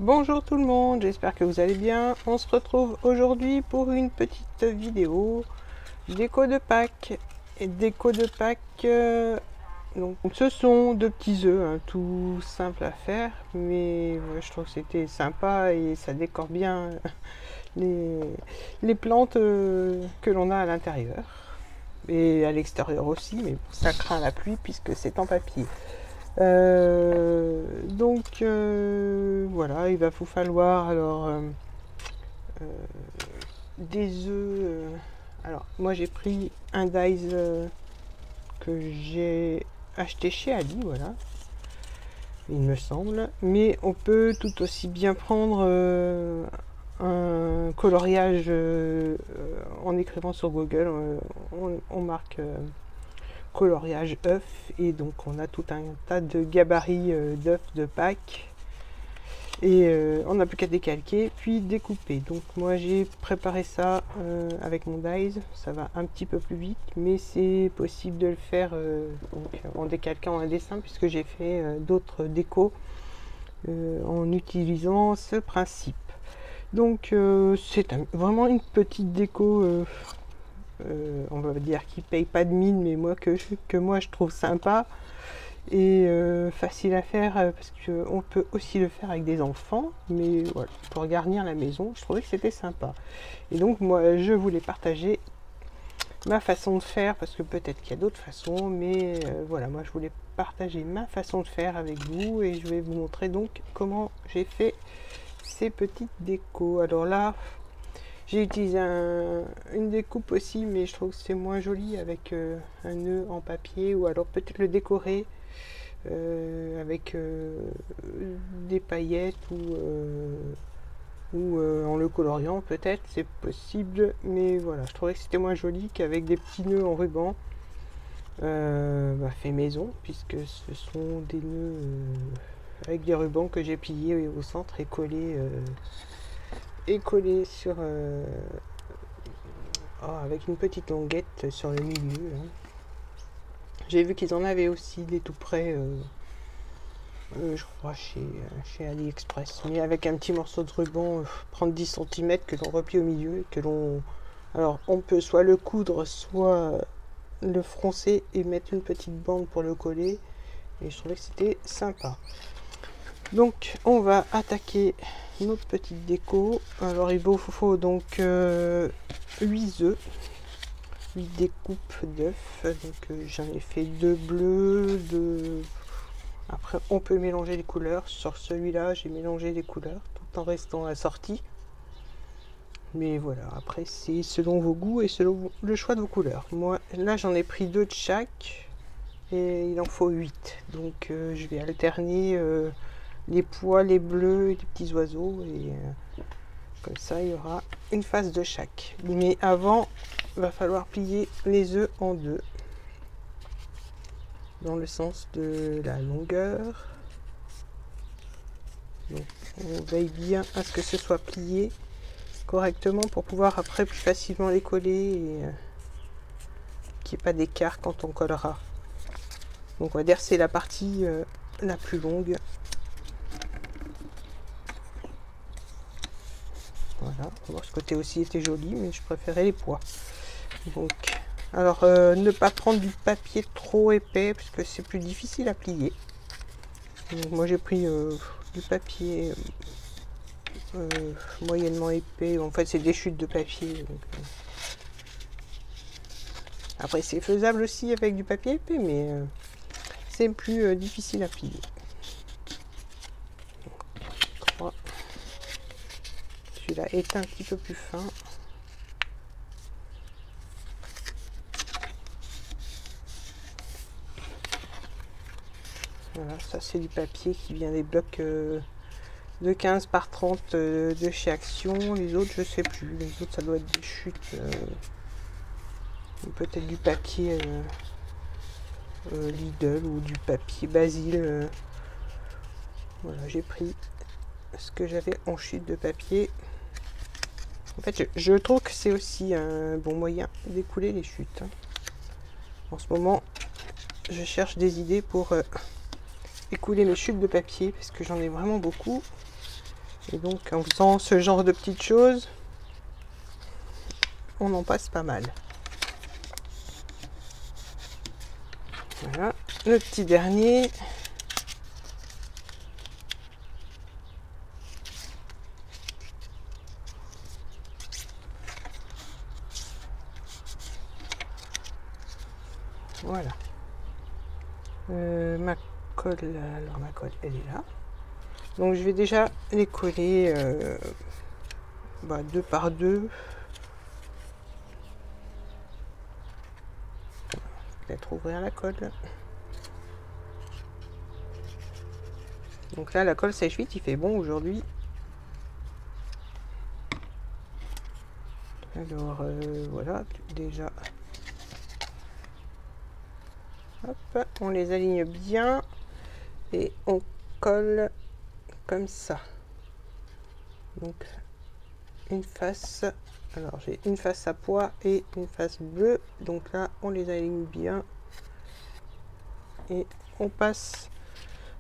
Bonjour tout le monde, j'espère que vous allez bien. On se retrouve aujourd'hui pour une petite vidéo déco de Pâques. Et déco de Pâques, donc ce sont deux petits œufs, hein, tout simple à faire, mais ouais, je trouve que c'était sympa et ça décore bien les plantes que l'on a à l'intérieur. Et à l'extérieur aussi, mais ça craint la pluie puisque c'est en papier. Voilà, il va vous falloir alors des œufs. Alors moi j'ai pris un Dice que j'ai acheté chez Ali, voilà, il me semble. Mais on peut tout aussi bien prendre un coloriage en écrivant sur Google. On marque coloriage œuf et donc on a tout un tas de gabarits d'œufs de Pâques et on n'a plus qu'à décalquer puis découper. Donc moi j'ai préparé ça avec mon Dies, ça va un petit peu plus vite mais c'est possible de le faire donc, en décalquant un dessin puisque j'ai fait d'autres décos en utilisant ce principe. Donc c'est vraiment une petite déco on va dire qu'il paye pas de mine, mais moi que moi je trouve sympa et facile à faire parce qu'on peut aussi le faire avec des enfants, mais voilà, pour garnir la maison, je trouvais que c'était sympa. Et donc moi je voulais partager ma façon de faire parce que peut-être qu'il y a d'autres façons, mais voilà, moi je voulais partager ma façon de faire avec vous et je vais vous montrer donc comment j'ai fait ces petites décos. Alors là, j'ai utilisé une découpe aussi, mais je trouve que c'est moins joli avec un nœud en papier, ou alors peut-être le décorer avec des paillettes ou en le coloriant, peut-être, c'est possible. Mais voilà, je trouvais que c'était moins joli qu'avec des petits nœuds en ruban fait maison, puisque ce sont des nœuds avec des rubans que j'ai pliés au centre et collés sur avec une petite languette sur le milieu hein. J'ai vu qu'ils en avaient aussi des tout près je crois chez AliExpress, mais avec un petit morceau de ruban prendre 10 cm que l'on replie au milieu et que l'on, alors on peut soit le coudre soit le froncer et mettre une petite bande pour le coller, et je trouvais que c'était sympa. Donc on va attaquer notre petite déco. Alors il vous faut donc 8 œufs, 8 découpes d'œufs. Donc j'en ai fait 2 bleus, 2. Après on peut mélanger les couleurs. Sur celui-là j'ai mélangé les couleurs tout en restant assorti. Mais voilà, après c'est selon vos goûts et selon le choix de vos couleurs. Moi là j'en ai pris 2 de chaque et il en faut 8. Donc je vais alterner les pois, les bleus, les petits oiseaux, et comme ça il y aura une face de chaque. Mais avant, il va falloir plier les œufs en deux dans le sens de la longueur. Donc on veille bien à ce que ce soit plié correctement pour pouvoir après plus facilement les coller et qu'il n'y ait pas d'écart quand on collera. Donc on va dire que c'est la partie la plus longue. Voilà, bon, ce côté aussi était joli, mais je préférais les pois. Donc, alors ne pas prendre du papier trop épais parce que c'est plus difficile à plier. Donc, moi j'ai pris du papier moyennement épais. En fait c'est des chutes de papier. Donc, après c'est faisable aussi avec du papier épais, mais c'est plus difficile à plier. Celui-là est un petit peu plus fin. Voilà, ça c'est du papier qui vient des blocs de 15 par 30 de chez Action. Les autres je sais plus. Les autres ça doit être des chutes. Peut-être du papier Lidl ou du papier Basile. Voilà, j'ai pris ce que j'avais en chute de papier. En fait, je trouve que c'est aussi un bon moyen d'écouler les chutes. En ce moment, je cherche des idées pour écouler mes chutes de papier parce que j'en ai vraiment beaucoup. Et donc en faisant ce genre de petites choses, on en passe pas mal. Voilà, le petit dernier. Voilà. Ma colle, alors ma colle, elle est là. Donc je vais déjà les coller deux par deux. Peut-être ouvrir la colle. Donc là, la colle sèche vite, il fait bon aujourd'hui. Alors voilà, déjà. Hop, on les aligne bien et on colle comme ça. Donc une face, alors j'ai une face à pois et une face bleue. Donc là, on les aligne bien et on passe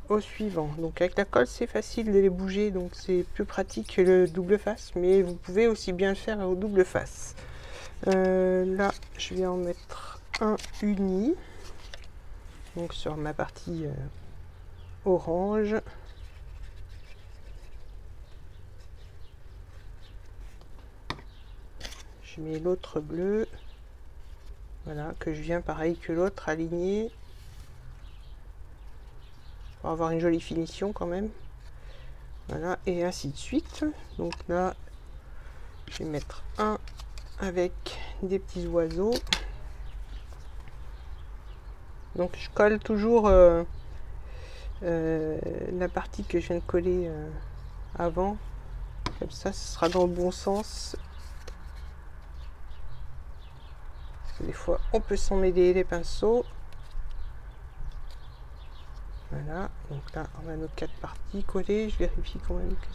au suivant. Donc avec la colle, c'est facile de les bouger, donc c'est plus pratique que le double face, mais vous pouvez aussi bien le faire au double face. Là, je vais en mettre un uni, donc sur ma partie orange. Je mets l'autre bleu, voilà, que je viens pareil que l'autre aligner pour avoir une jolie finition quand même. Voilà, et ainsi de suite. Donc là, je vais mettre un avec des petits oiseaux. Donc je colle toujours la partie que je viens de coller avant. Comme ça, ce sera dans le bon sens. Parce que des fois, on peut s'en mêler les pinceaux. Voilà, donc là, on a nos 4 parties collées. Je vérifie quand même que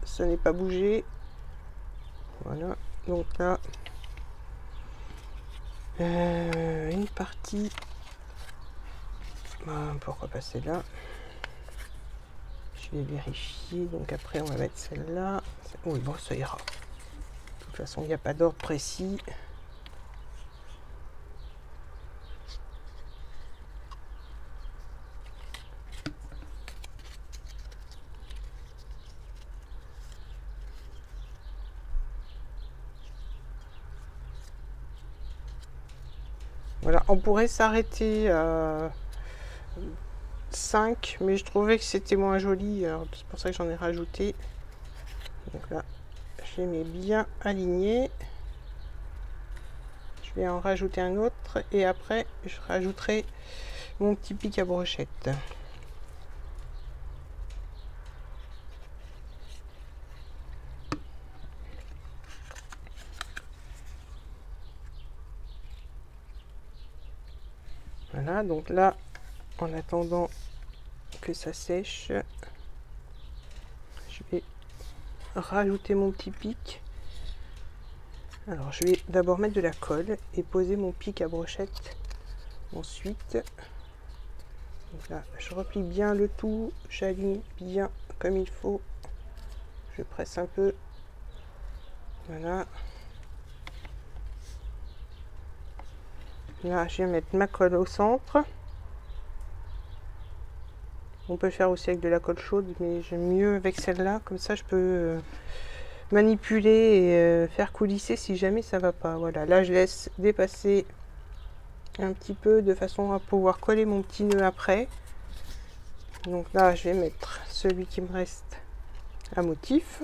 ça n'est pas bougé. Voilà, donc là, une partie. Pourquoi pas celle-là? Je vais vérifier. Donc après, on va mettre celle-là. Oui, bon, ça ira. De toute façon, il n'y a pas d'ordre précis. Voilà, on pourrait s'arrêter à 5, mais je trouvais que c'était moins joli, c'est pour ça que j'en ai rajouté. Donc là, je les mets bien alignés. Je vais en rajouter un autre et après je rajouterai mon petit pic à brochette. Voilà, donc là, en attendant que ça sèche, je vais rajouter mon petit pic. Alors je vais d'abord mettre de la colle et poser mon pic à brochette ensuite. Donc là, je replie bien le tout, j'aligne bien comme il faut, je presse un peu, voilà. Là, je vais mettre ma colle au centre. On peut le faire aussi avec de la colle chaude, mais j'aime mieux avec celle-là, comme ça je peux manipuler et faire coulisser si jamais ça va pas. Voilà, là je laisse dépasser un petit peu de façon à pouvoir coller mon petit nœud après. Donc là, je vais mettre celui qui me reste à motif.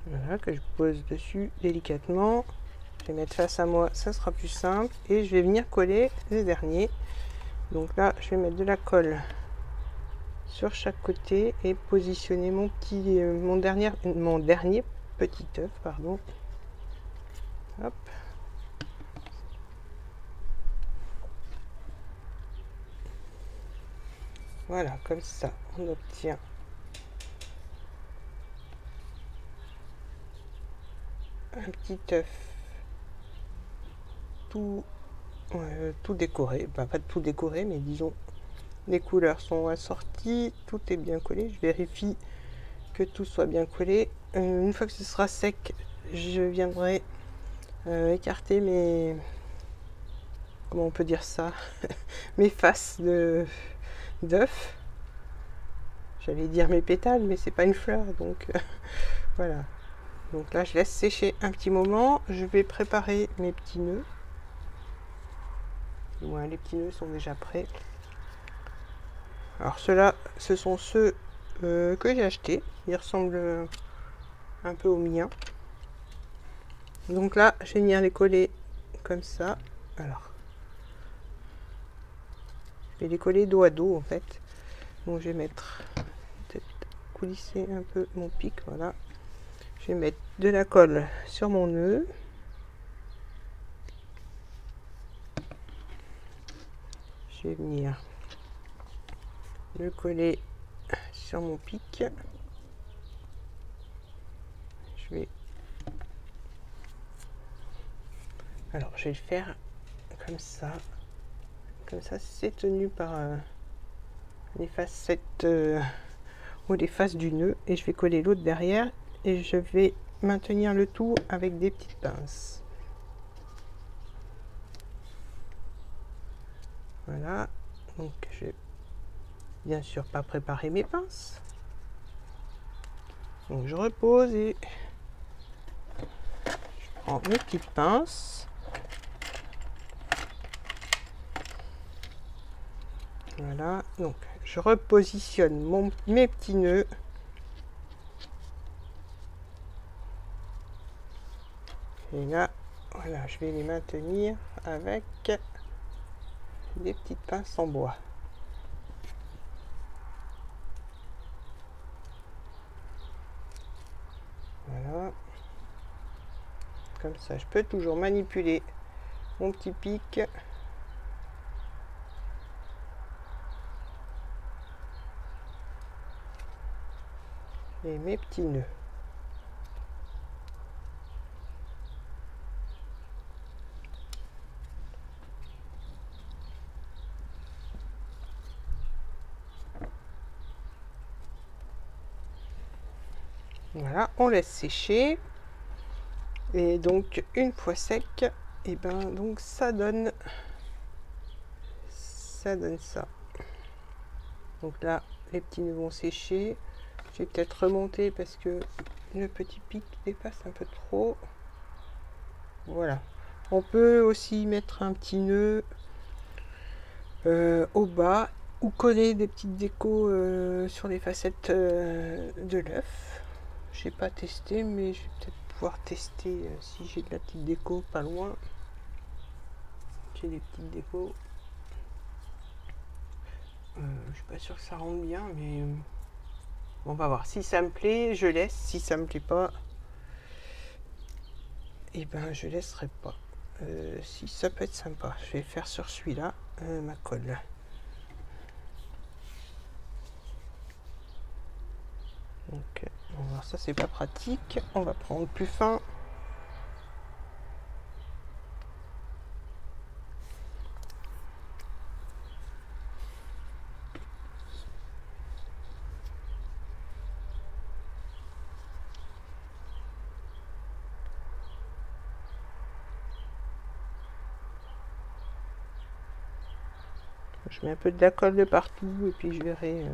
Voilà, que je pose dessus délicatement. Je vais mettre face à moi, ça sera plus simple. Et je vais venir coller les derniers. Donc là, je vais mettre de la colle sur chaque côté et positionner mon dernier petit œuf, pardon. Hop. Voilà, comme ça, on obtient un petit œuf tout, tout décoré, bah, pas tout décoré, mais disons les couleurs sont assorties, tout est bien collé. Je vérifie que tout soit bien collé. Une fois que ce sera sec, je viendrai écarter mes, comment on peut dire ça, mes faces d'œuf. J'allais dire mes pétales, mais c'est pas une fleur, donc voilà. Donc là, je laisse sécher un petit moment. Je vais préparer mes petits nœuds. Ouais, les petits nœuds sont déjà prêts. Alors ceux-là, ce sont ceux que j'ai achetés. Ils ressemblent un peu aux miens. Donc là, je vais venir les coller comme ça. Alors, je vais les coller dos à dos en fait. Donc je vais mettre, peut-être coulisser un peu mon pic, voilà. Je vais mettre de la colle sur mon nœud. Je vais venir le coller sur mon pic. Je vais, alors je vais le faire comme ça. Comme ça, c'est tenu par les facettes ou les faces du nœud. Et je vais coller l'autre derrière. Et je vais maintenir le tout avec des petites pinces. Voilà. Donc, je vais bien sûr pas préparer mes pinces. Donc, je repose et je prends mes petites pinces. Voilà. Donc, je repositionne mes petits nœuds. Et là, voilà, je vais les maintenir avec des petites pinces en bois. Voilà. Comme ça, je peux toujours manipuler mon petit pic. Et mes petits nœuds. Voilà, on laisse sécher. Et donc une fois sec, et ben donc ça donne ça. Donc là, les petits nœuds vont sécher. Je vais peut-être remonter parce que le petit pic dépasse un peu trop. Voilà. On peut aussi mettre un petit nœud au bas ou coller des petites décos sur les facettes de l'œuf. J'ai pas testé, mais je vais peut-être pouvoir tester si j'ai de la petite déco pas loin. J'ai des petites décos. Je suis pas sûre que ça rentre bien, mais on va voir. Si ça me plaît, je laisse. Si ça me plaît pas, et ben je laisserai pas. Si ça peut être sympa, je vais faire sur celui-là ma colle. Donc on va voir, ça c'est pas pratique. On va prendre plus fin. Je mets un peu de la colle de partout et puis je verrai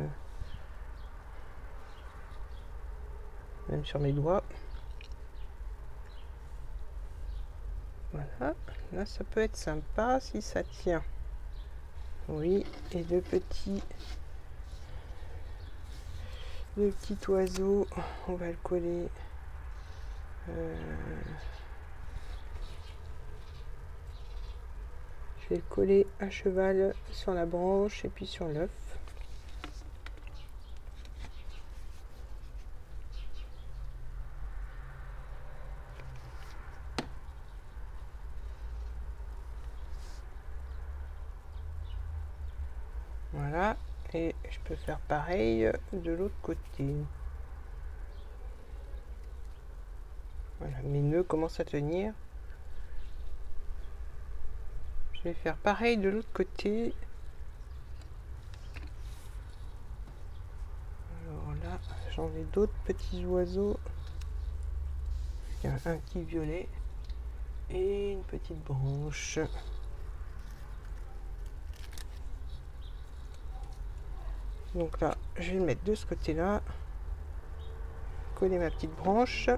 même sur mes doigts. Voilà, là ça peut être sympa si ça tient. Oui, et le petit oiseau, on va le coller. Je vais le coller à cheval sur la branche et puis sur l'œuf. Voilà, et je peux faire pareil de l'autre côté. Voilà, mes nœuds commencent à tenir. Je vais faire pareil de l'autre côté. Alors là, j'en ai d'autres petits oiseaux. Il y a un petit violet et une petite branche. Donc là, je vais le mettre de ce côté-là. Coller ma petite branche.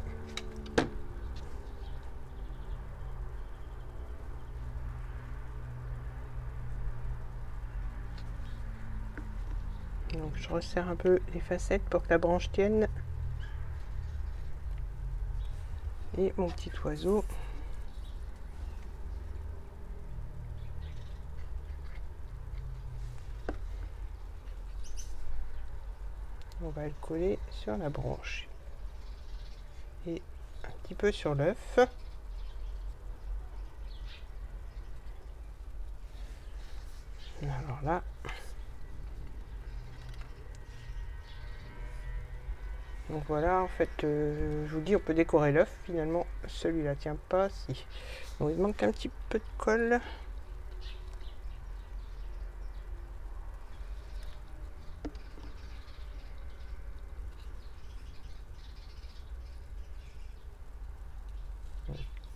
Donc je resserre un peu les facettes pour que la branche tienne. Et mon petit oiseau. On va le coller sur la branche. Et un petit peu sur l'œuf. Alors là. Donc voilà, en fait, je vous dis, on peut décorer l'œuf. Finalement, celui-là tient pas. Si. Donc il manque un petit peu de colle.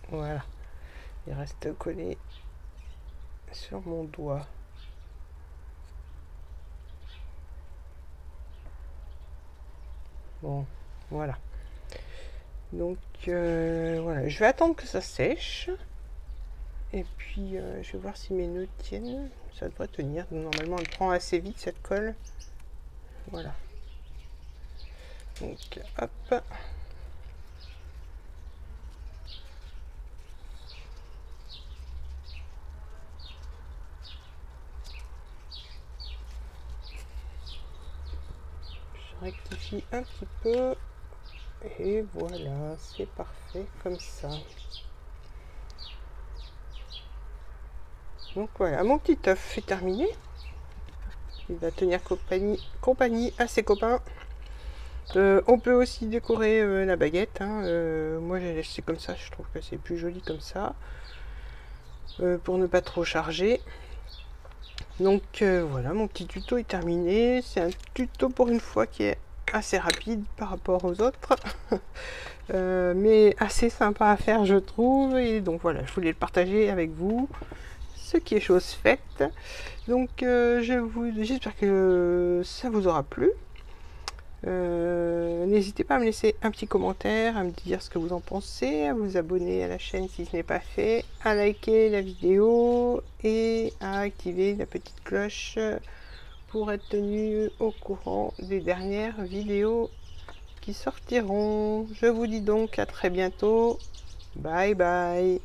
Voilà, il reste collé sur mon doigt. Bon, voilà. Donc voilà, je vais attendre que ça sèche. Et puis je vais voir si mes nœuds tiennent. Ça devrait tenir. Normalement, elle prend assez vite cette colle. Voilà. Donc hop. Je rectifie un petit peu. Et voilà, c'est parfait comme ça. Donc voilà, mon petit œuf est terminé. Il va tenir compagnie à ses copains. On peut aussi décorer la baguette. Hein. Moi j'ai laissé comme ça, je trouve que c'est plus joli comme ça. Pour ne pas trop charger. Donc voilà, mon petit tuto est terminé. C'est un tuto pour une fois qui est assez rapide par rapport aux autres. Mais assez sympa à faire je trouve. Et donc voilà, je voulais le partager avec vous. Ce qui est chose faite. Donc j'espère que ça vous aura plu. N'hésitez pas à me laisser un petit commentaire, à me dire ce que vous en pensez, à vous abonner à la chaîne si ce n'est pas fait, à liker la vidéo et à activer la petite cloche pour être tenu au courant des dernières vidéos qui sortiront. Je vous dis donc à très bientôt. Bye bye.